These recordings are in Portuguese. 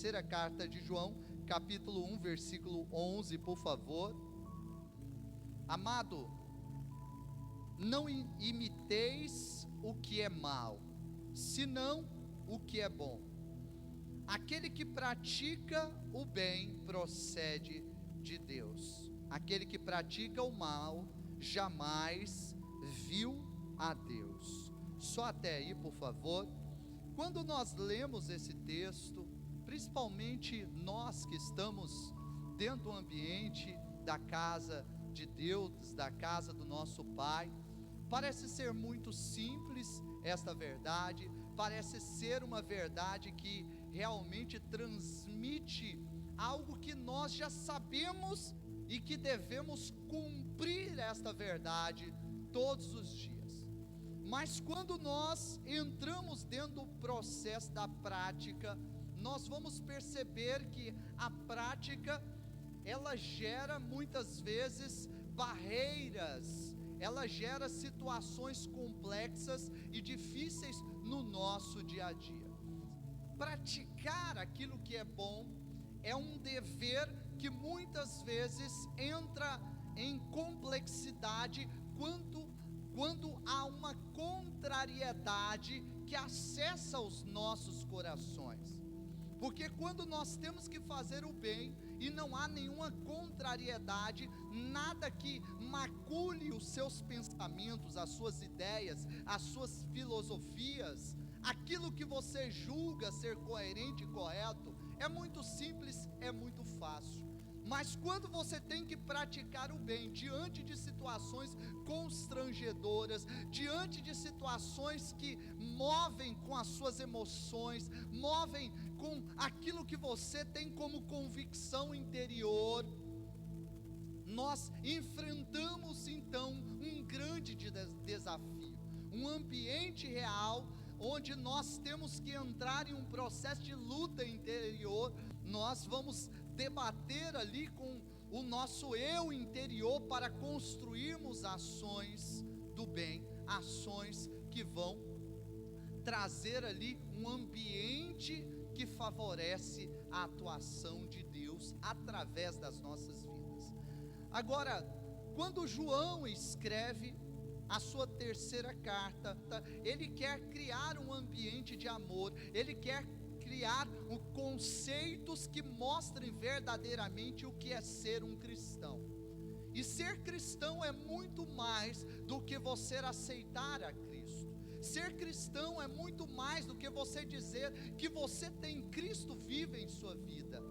terceira carta de João, capítulo 1, versículo 11, por favor. Amado, não imiteis o que é mal, senão o que é bom. Aquele que pratica o bem procede de Deus. Aquele que pratica o mal jamais viu a Deus. Só até aí, por favor. Quando nós lemos esse texto, principalmente nós que estamos dentro do ambiente da casa de Deus, da casa do nosso Pai, parece ser muito simples esta verdade, parece ser uma verdade que realmente transmite algo que nós já sabemos e que devemos cumprir esta verdade todos os dias. Mas quando nós entramos dentro do processo da prática, nós vamos perceber que a prática, ela gera muitas vezes barreiras, ela gera situações complexas e difíceis no nosso dia a dia. Praticar aquilo que é bom é um dever que muitas vezes entra em complexidade quando há uma contrariedade que acessa os nossos corações. Porque quando nós temos que fazer o bem e não há nenhuma contrariedade, nada que macule os seus pensamentos, as suas ideias, as suas filosofias, aquilo que você julga ser coerente e correto, é muito simples, é muito fácil. Mas quando você tem que praticar o bem diante de situações constrangedoras, diante de situações que movem com as suas emoções, movem com aquilo que você tem como convicção interior, nós enfrentamos então um grande desafio, um ambiente real, onde nós temos que entrar em um processo de luta interior. Nós vamos debater ali com o nosso eu interior para construirmos ações do bem, ações que vão trazer ali um ambiente que favorece a atuação de Deus através das nossas vidas. Agora, quando João escreve a sua terceira carta, ele quer criar um ambiente de amor, ele quer criar conceitos que mostrem verdadeiramente o que é ser um cristão. E ser cristão é muito mais do que você aceitar a Cristo. Ser cristão é muito mais do que você dizer que você tem Cristo vivo em sua vida.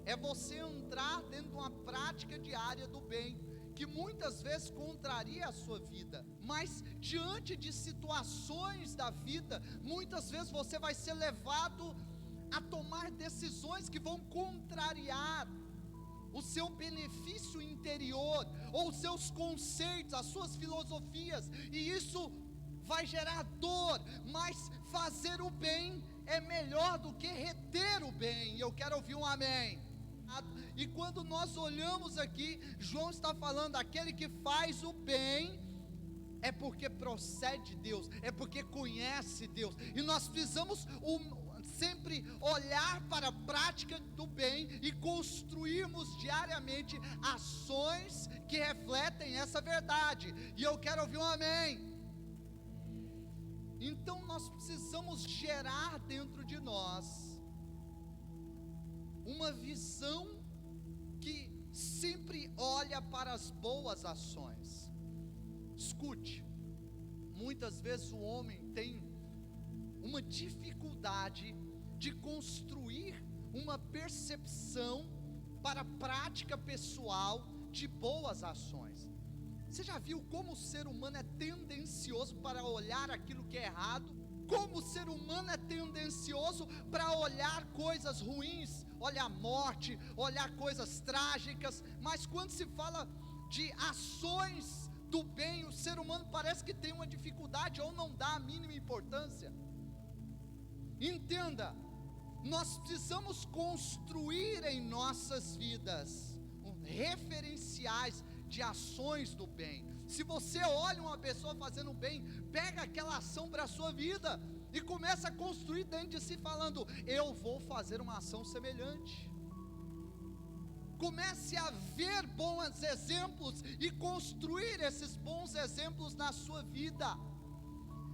É você entrar dentro de uma prática diária do bem, que muitas vezes contraria a sua vida, mas diante de situações da vida, muitas vezes você vai ser levado a tomar decisões que vão contrariar o seu benefício interior, ou os seus conceitos, as suas filosofias, e isso vai gerar dor. Mas fazer o bem é melhor do que reter o bem. Eu quero ouvir um amém. E quando nós olhamos aqui, João está falando, aquele que faz o bem é porque procede de Deus, é porque conhece Deus, e nós precisamos sempre olhar para a prática do bem e construirmos diariamente ações que refletem essa verdade. E eu quero ouvir um amém. Então nós precisamos gerar dentro de nós uma visão que sempre olha para as boas ações. Escute, muitas vezes o homem tem uma dificuldade de construir uma percepção para a prática pessoal de boas ações. Você já viu como o ser humano é tendencioso para olhar aquilo que é errado? Como o ser humano é tendencioso para olhar coisas ruins, olhar morte, olhar coisas trágicas, mas quando se fala de ações do bem, o ser humano parece que tem uma dificuldade ou não dá a mínima importância. Entenda, nós precisamos construir em nossas vidas referenciais de ações do bem. Se você olha uma pessoa fazendo bem, pega aquela ação para a sua vida. e começa a construir dentro de si, falando: eu vou fazer uma ação semelhante. Comece a ver bons exemplos e construir esses bons exemplos na sua vida.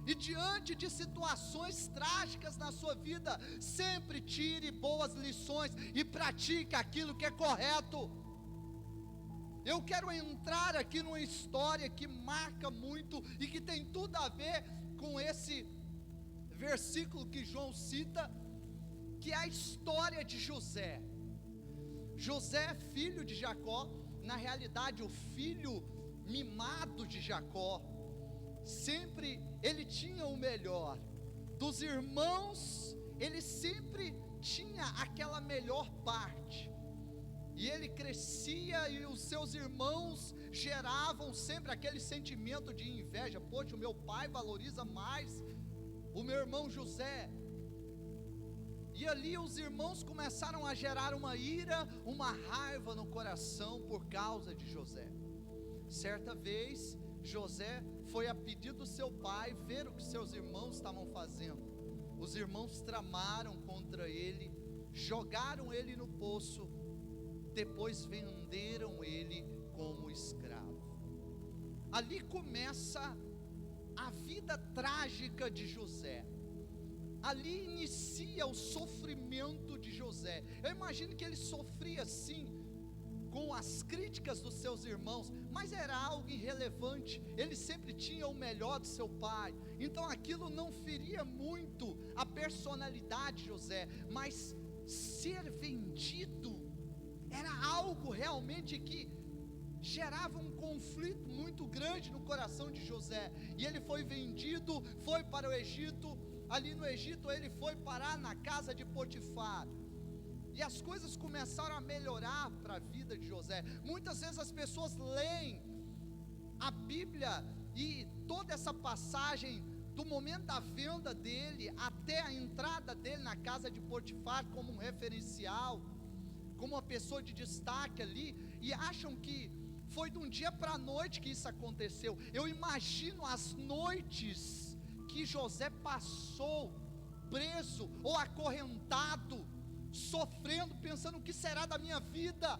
E diante de situações trágicas na sua vida, sempre tire boas lições e pratique aquilo que é correto. Eu quero entrar aqui numa história que marca muito e que tem tudo a ver com esse versículo que João cita, que é a história de José. José, filho de Jacó, na realidade o filho mimado de Jacó. Sempre ele tinha o melhor dos irmãos, ele sempre tinha aquela melhor parte, e ele crescia e os seus irmãos geravam sempre aquele sentimento de inveja: poxa, o meu pai valoriza mais o meu irmão José. E ali os irmãos começaram a gerar uma ira, uma raiva no coração por causa de José. Certa vez José foi a pedido do seu pai ver o que seus irmãos estavam fazendo. Os irmãos tramaram contra ele, jogaram ele no poço, depois venderam ele como escravo. Ali começa a vida trágica de José. Ali inicia o sofrimento de José. Eu imagino que ele sofria sim com as críticas dos seus irmãos, mas era algo irrelevante. Ele sempre tinha o melhor do seu pai, então aquilo não feria muito a personalidade de José. Mas ser vendido era algo realmente que gerava um conflito muito grande no coração de José. E ele foi vendido, foi para o Egito. Ali no Egito ele foi parar na casa de Potifar. E as coisas começaram a melhorar para a vida de José. Muitas vezes as pessoas leem a Bíblia e toda essa passagem do momento da venda dele até a entrada dele na casa de Potifar como um referencial, como uma pessoa de destaque ali, e acham que foi de um dia para a noite que isso aconteceu. Eu imagino as noites que José passou preso ou acorrentado, sofrendo, pensando: o que será da minha vida?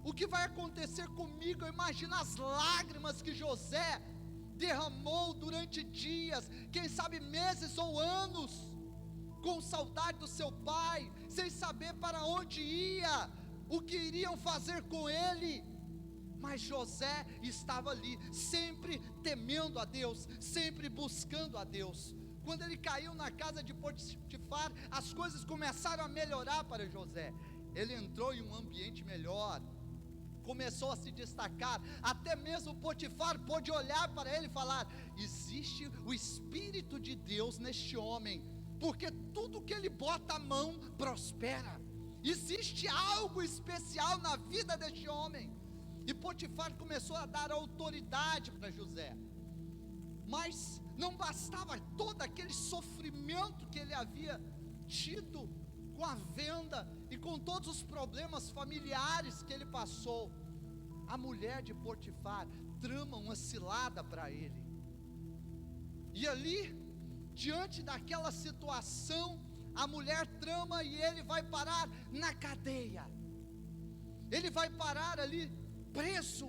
O que vai acontecer comigo? Eu imagino as lágrimas que José derramou durante dias, quem sabe meses ou anos, com saudade do seu pai, sem saber para onde ia, o que iriam fazer com ele. Mas José estava ali, sempre temendo a Deus, sempre buscando a Deus. Quando ele caiu na casa de Potifar, as coisas começaram a melhorar para José. Ele entrou em um ambiente melhor, começou a se destacar. Até mesmo Potifar pôde olhar para ele e falar: existe o Espírito de Deus neste homem, porque tudo que ele bota a mão prospera. Existe algo especial na vida deste homem. E Potifar começou a dar autoridade para José. Mas não bastava todo aquele sofrimento que ele havia tido com a venda e com todos os problemas familiares que ele passou. A mulher de Potifar trama uma cilada para ele. E ali, diante daquela situação, a mulher trama e ele vai parar na cadeia. Ele vai parar ali preso.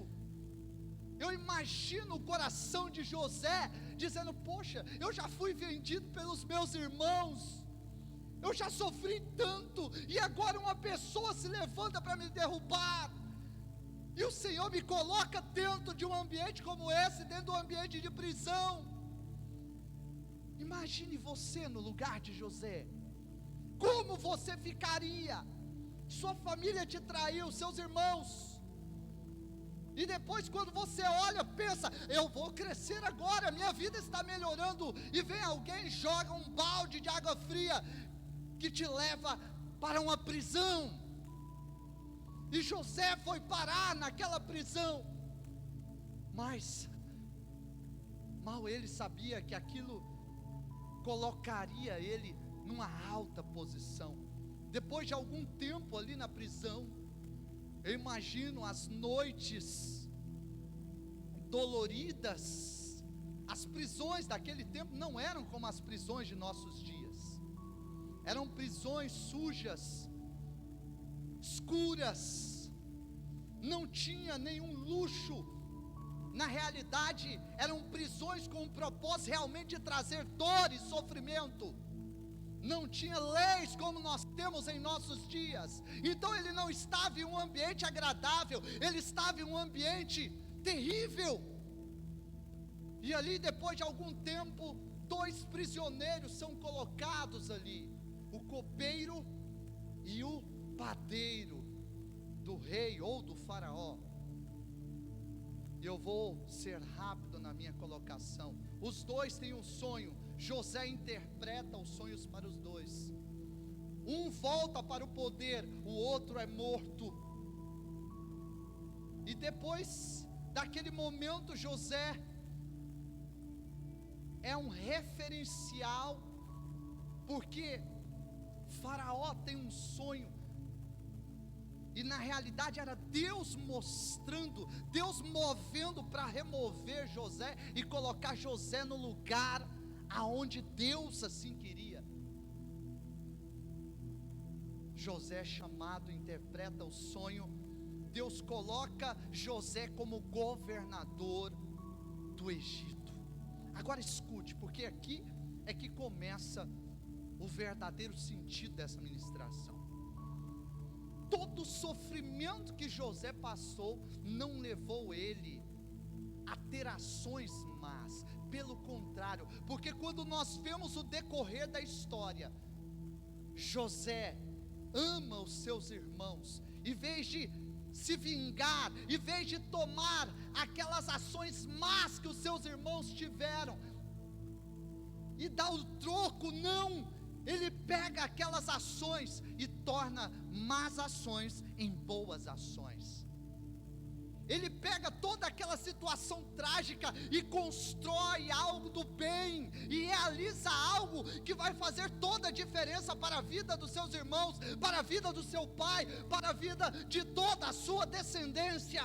Eu imagino o coração de José dizendo: poxa, eu já fui vendido pelos meus irmãos, eu já sofri tanto, e agora uma pessoa se levanta para me derrubar, e o Senhor me coloca dentro de um ambiente como esse, dentro de um ambiente de prisão. Imagine você no lugar de José, como você ficaria? Sua família te traiu, seus irmãos, e depois quando você olha, pensa: eu vou crescer agora, minha vida está melhorando, e vem alguém e joga um balde de água fria, que te leva para uma prisão. E José foi parar naquela prisão, mas mal ele sabia que aquilo colocaria ele numa alta posição. Depois de algum tempo ali na prisão, eu imagino as noites doloridas, As prisões daquele tempo não eram como as prisões de nossos dias. Eram prisões sujas, escuras, não tinha nenhum luxo. Na realidade, eram prisões com o propósito realmente de trazer dor e sofrimento. Não tinha leis como nós temos em nossos dias. Então ele não estava em um ambiente agradável, ele estava em um ambiente terrível. E ali, depois de algum tempo, 2 prisioneiros são colocados ali: o copeiro e o padeiro do rei ou do faraó. E eu vou ser rápido na minha colocação. Os dois têm um sonho. José interpreta os sonhos para os dois. Um volta para o poder, o outro é morto. E depois daquele momento, José é um referencial, porque Faraó tem um sonho, e na realidade era Deus mostrando, Deus movendo para remover José e colocar José no lugar aonde Deus assim queria. José é chamado, interpreta o sonho. Deus coloca José como governador do Egito. Agora escute, porque aqui é que começa o verdadeiro sentido dessa ministração. Todo o sofrimento que José passou não levou ele a ter ações más, pelo contrário, porque quando nós vemos o decorrer da história, José ama os seus irmãos, em vez de se vingar, em vez de tomar aquelas ações más que os seus irmãos tiveram, e dar o troco, não, ele pega aquelas ações e torna más ações em boas ações. Ele pega toda aquela situação trágica e constrói algo do bem, e realiza algo que vai fazer toda a diferença para a vida dos seus irmãos, para a vida do seu pai, para a vida de toda a sua descendência.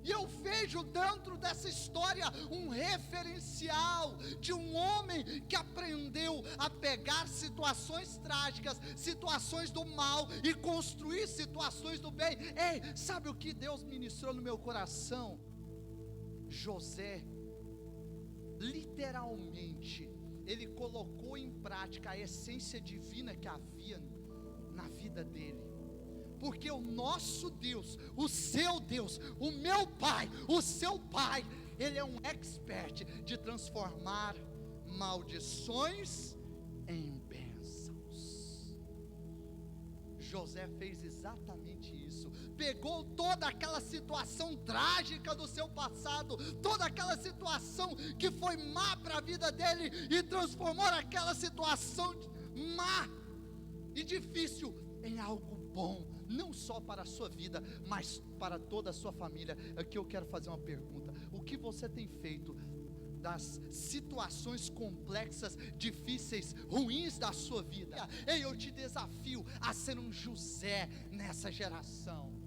E eu vejo dentro dessa história um referencial de um homem que aprendeu a pegar situações trágicas, situações do mal, e construir situações do bem. Ei, sabe o que Deus ministrou no meu coração? José, literalmente, ele colocou em prática a essência divina que havia na vida dele. Porque o nosso Deus, o seu Deus, o meu Pai, o seu Pai, Ele é um expert de transformar maldições em bênçãos. José fez exatamente isso. Pegou toda aquela situação trágica do seu passado, toda aquela situação que foi má para a vida dele, e transformou aquela situação má e difícil em algo bom, não só para a sua vida, mas para toda a sua família. Aqui eu quero fazer uma pergunta: o que você tem feito das situações complexas, difíceis, ruins da sua vida? Ei, eu te desafio a ser um José nessa geração.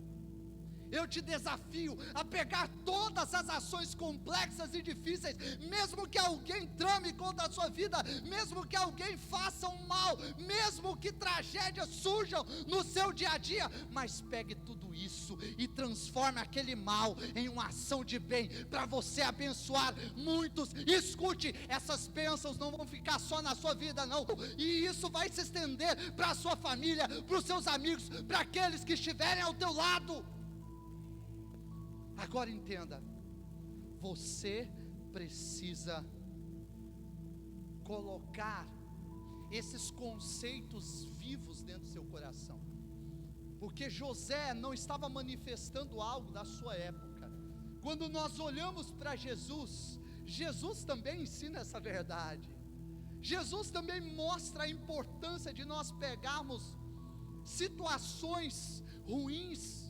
Eu te desafio a pegar todas as ações complexas e difíceis, mesmo que alguém trame contra a sua vida, mesmo que alguém faça um mal, mesmo que tragédias surjam no seu dia a dia, mas pegue tudo isso e transforme aquele mal em uma ação de bem, para você abençoar muitos. Escute, essas bênçãos não vão ficar só na sua vida não, e isso vai se estender para a sua família, para os seus amigos, para aqueles que estiverem ao teu lado. Agora entenda, você precisa colocar esses conceitos vivos dentro do seu coração, porque José não estava manifestando algo da sua época. Quando nós olhamos para Jesus, Jesus também ensina essa verdade. Jesus também mostra a importância de nós pegarmos situações ruins,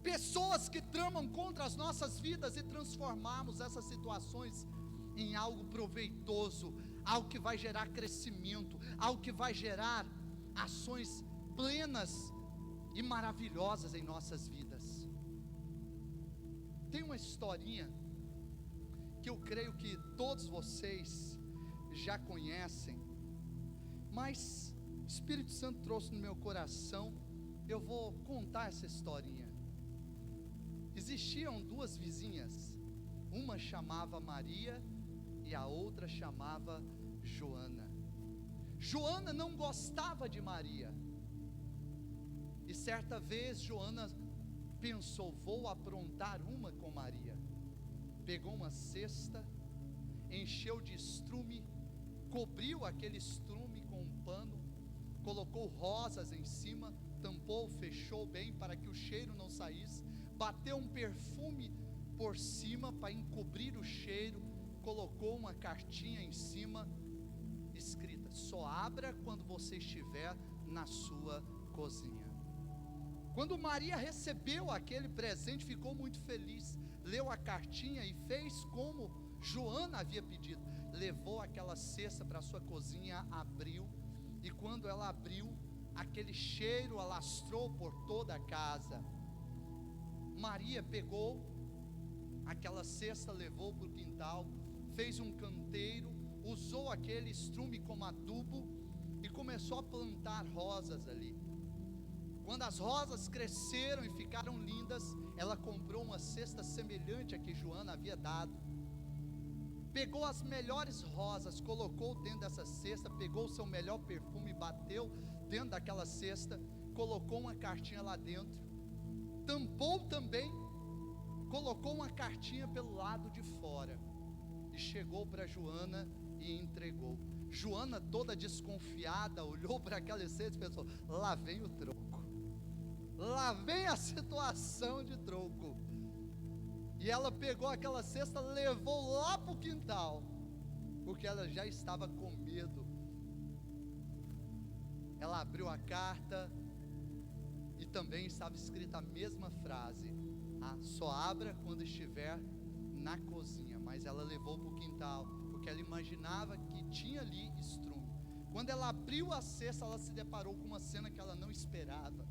pessoas que tramam contra as nossas vidas, e transformarmos essas situações em algo proveitoso, algo que vai gerar crescimento, algo que vai gerar ações plenas e maravilhosas em nossas vidas. Tem uma historinha que eu creio que todos vocês já conhecem, mas o Espírito Santo trouxe no meu coração, eu vou contar essa historinha. Existiam duas vizinhas, uma chamava Maria e a outra chamava Joana. Joana não gostava de Maria, e certa vez Joana pensou: vou aprontar uma com Maria. Pegou uma cesta, encheu de estrume, cobriu aquele estrume com um pano, colocou rosas em cima, tampou, fechou bem para que o cheiro não saísse, bateu um perfume por cima para encobrir o cheiro, colocou uma cartinha em cima, escrita: só abra quando você estiver na sua cozinha. Quando Maria recebeu aquele presente, ficou muito feliz, leu a cartinha e fez como Joana havia pedido, levou aquela cesta para a sua cozinha, abriu, e quando ela abriu, aquele cheiro alastrou por toda a casa. Maria pegou aquela cesta, levou para o quintal, fez um canteiro, usou aquele estrume como adubo e começou a plantar rosas ali. Quando as rosas cresceram e ficaram lindas, ela comprou uma cesta semelhante a que Joana havia dado, pegou as melhores rosas, colocou dentro dessa cesta, pegou o seu melhor perfume, bateu dentro daquela cesta, colocou uma cartinha lá dentro, tampou também, colocou uma cartinha pelo lado de fora, e chegou para Joana e entregou. Joana, toda desconfiada, olhou para aquela cesta e pensou: lá vem o troco, lá vem a situação de troco. E ela pegou aquela cesta, levou lá para o quintal, porque ela já estava com medo. Ela abriu a carta e também estava escrita a mesma frase: só abra quando estiver na cozinha. Mas ela levou para o quintal, porque ela imaginava que tinha ali estrume. Quando ela abriu a cesta, ela se deparou com uma cena que ela não esperava.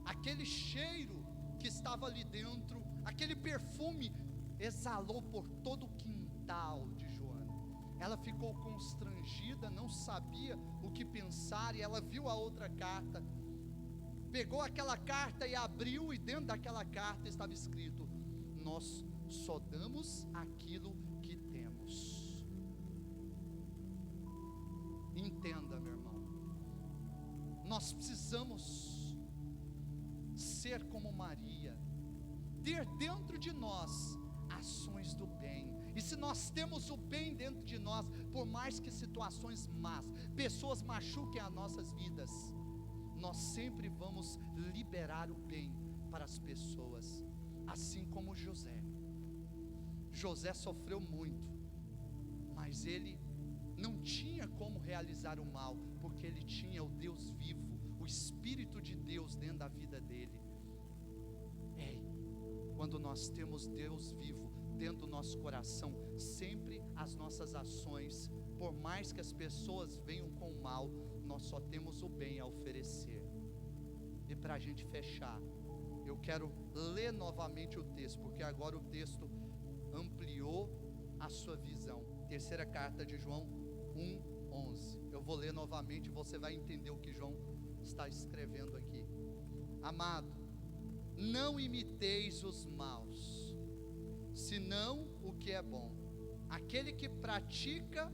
Aquele cheiro que estava ali dentro, aquele perfume exalou por todo o quintal de Joana. Ela ficou constrangida, não sabia o que pensar, e ela viu a outra carta, pegou aquela carta e abriu, e dentro daquela carta estava escrito: nós só damos aquilo que temos. Entenda, meu irmão, nós precisamos ser como Maria, ter dentro de nós ações do bem. E se nós temos o bem dentro de nós, por mais que situações más, pessoas machuquem as nossas vidas, nós sempre vamos liberar o bem para as pessoas. Assim como José sofreu muito, mas ele não tinha como realizar o mal, porque ele tinha o Deus vivo, o Espírito de Deus dentro da vida dele. Quando nós temos Deus vivo dentro do nosso coração, sempre as nossas ações, por mais que as pessoas venham com o mal, nós só temos o bem a oferecer. E para a gente fechar, eu quero ler novamente o texto, porque agora o texto ampliou a sua visão. Terceira carta de João 1:11. Eu vou ler novamente e você vai entender o que João está escrevendo aqui. Amado, não imiteis os maus, senão o que é bom. Aquele que pratica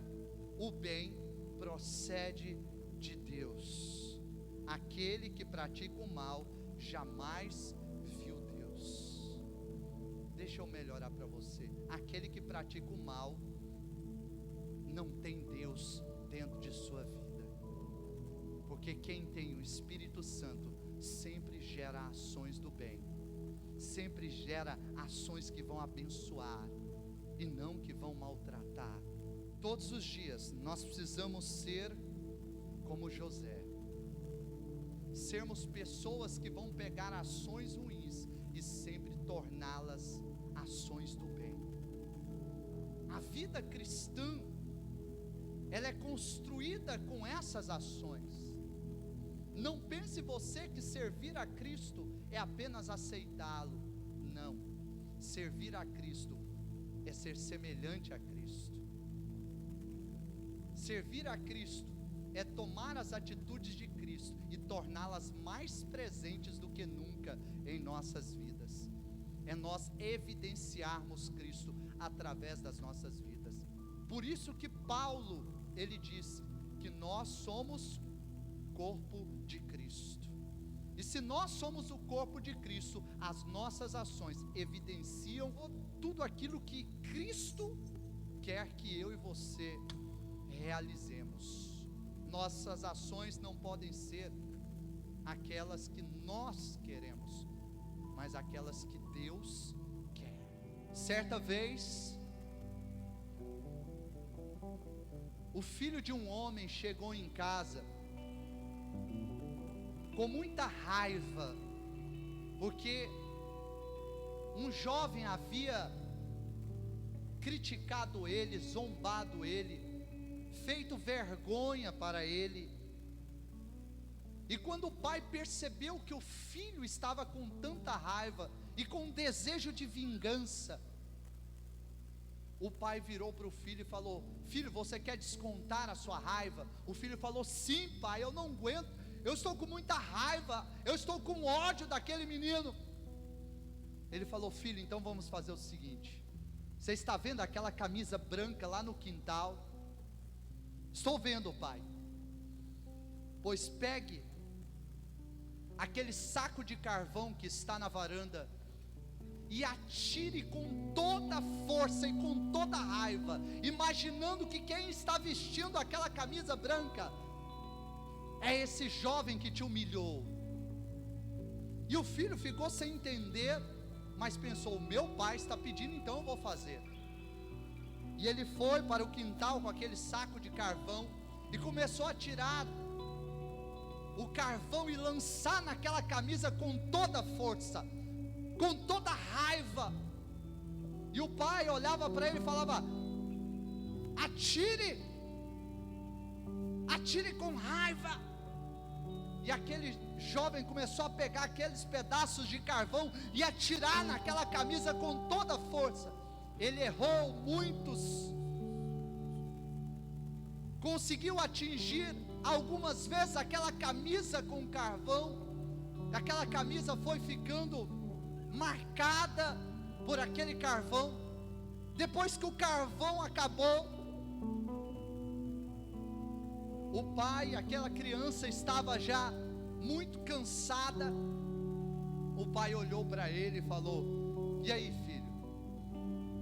o bem procede de Deus. Aquele que pratica o mal jamais viu Deus. Deixa eu melhorar para você. Aquele que pratica o mal não tem Deus dentro de sua vida, porque quem tem o Espírito Santo sempre gera ações do bem, sempre gera ações que vão abençoar e não que vão maltratar. Todos os dias nós precisamos ser como José, sermos pessoas que vão pegar ações ruins e sempre torná-las ações do bem. A vida cristã, ela é construída com essas ações. Não pense você que servir a Cristo é apenas aceitá-lo. Não, servir a Cristo é ser semelhante a Cristo. Servir a Cristo é tomar as atitudes de Cristo e torná-las mais presentes do que nunca em nossas vidas. É nós evidenciarmos Cristo através das nossas vidas. Por isso que Paulo, ele disse que nós somos corpo de Cristo. E se nós somos o corpo de Cristo, as nossas ações evidenciam tudo aquilo que Cristo quer que eu e você realizemos. Nossas ações não podem ser aquelas que nós queremos, mas aquelas que Deus quer. Certa vez, o filho de um homem chegou em casa com muita raiva, porque um jovem havia criticado ele, zombado ele, feito vergonha para ele. E quando o pai percebeu que o filho estava com tanta raiva e com desejo de vingança, o pai virou para o filho e falou: filho, você quer descontar a sua raiva? O filho falou: sim, pai, eu não aguento, eu estou com muita raiva, eu estou com ódio daquele menino. Ele falou: filho, então vamos fazer o seguinte, você está vendo aquela camisa branca lá no quintal? Estou vendo, pai. Pois pegue aquele saco de carvão que está na varanda e atire com toda a força e com toda a raiva, imaginando que quem está vestindo aquela camisa branca é esse jovem que te humilhou. E o filho ficou sem entender, mas pensou: o meu pai está pedindo, então eu vou fazer. E ele foi para o quintal com aquele saco de carvão e começou a tirar o carvão e lançar naquela camisa com toda a força, com toda a raiva. E o pai olhava para ele e falava: atire, atire com raiva. E aquele jovem começou a pegar aqueles pedaços de carvão e atirar naquela camisa com toda a força. Ele errou muitos, conseguiu atingir algumas vezes aquela camisa com carvão. Aquela camisa foi ficando marcada por aquele carvão. Depois que o carvão acabou, o pai, aquela criança estava já muito cansada. O pai olhou para ele e falou: e aí, filho,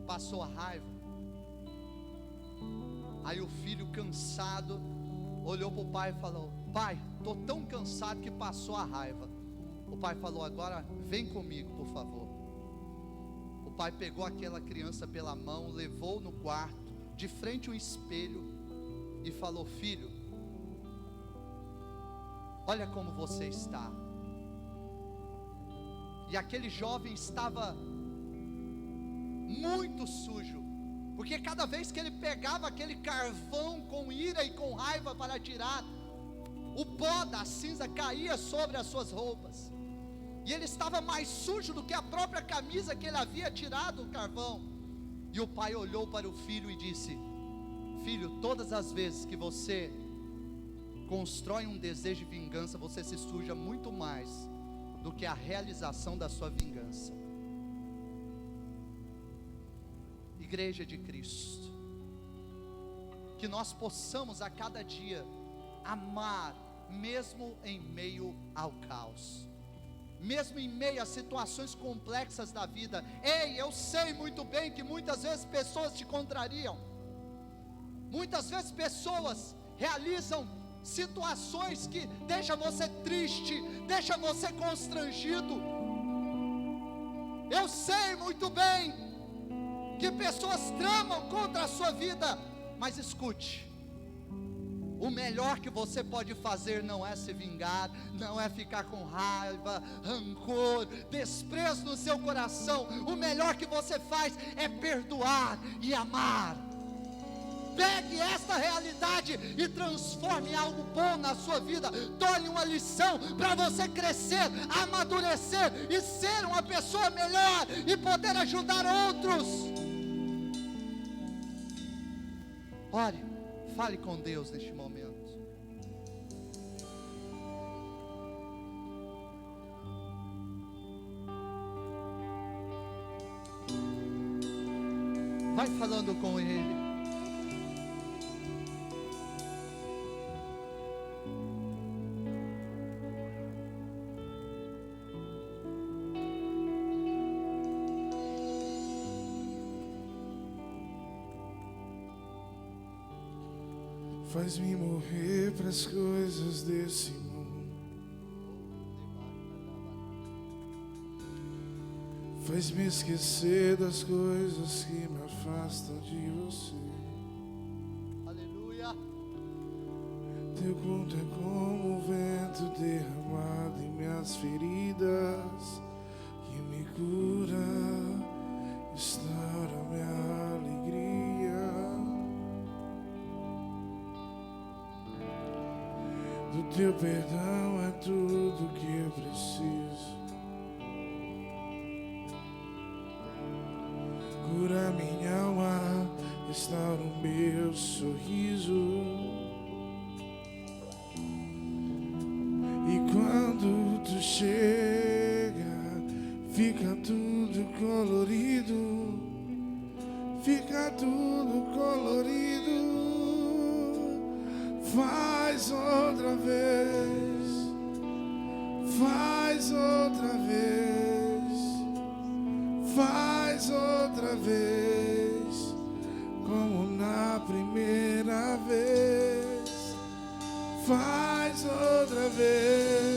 passou a raiva? Aí o filho, cansado, olhou para o pai e falou: pai, estou tão cansado que passou a raiva. O pai falou: agora vem comigo, por favor. O pai pegou aquela criança pela mão, levou no quarto, de frente ao espelho, e falou: filho, olha como você está. E aquele jovem estava muito sujo, porque cada vez que ele pegava aquele carvão com ira e com raiva para tirar, o pó da cinza caía sobre as suas roupas, e ele estava mais sujo do que a própria camisa que ele havia tirado o carvão. E o pai olhou para o filho e disse: filho, todas as vezes que você constrói um desejo de vingança, você se suja muito mais do que a realização da sua vingança. Igreja de Cristo, que nós possamos a cada dia amar, mesmo em meio ao caos, mesmo em meio a situações complexas da vida. Ei, eu sei muito bem que muitas vezes pessoas te contrariam, muitas vezes pessoas realizam situações que deixam você triste, deixam você constrangido. Eu sei muito bem que pessoas tramam contra a sua vida, mas escute: o melhor que você pode fazer não é se vingar, não é ficar com raiva, rancor, desprezo no seu coração. O melhor que você faz é perdoar e amar. Pegue esta realidade e transforme em algo bom na sua vida. Torne uma lição para você crescer, amadurecer e ser uma pessoa melhor e poder ajudar outros. Ore, fale com Deus neste momento. Vai falando com Ele. Faz-me morrer para as coisas desse mundo. Faz-me esquecer das coisas que me afastam de você. Aleluia. Teu conto é como o vento derramado em minhas feridas, que me cura, restaura minha alegria. Do teu perdão é tudo que eu preciso. Cura minha alma, restaura o meu sorriso. E quando tu chega, fica tudo colorido. Fica tudo colorido. Faz outra vez, faz outra vez, faz outra vez, como na primeira vez. Faz outra vez.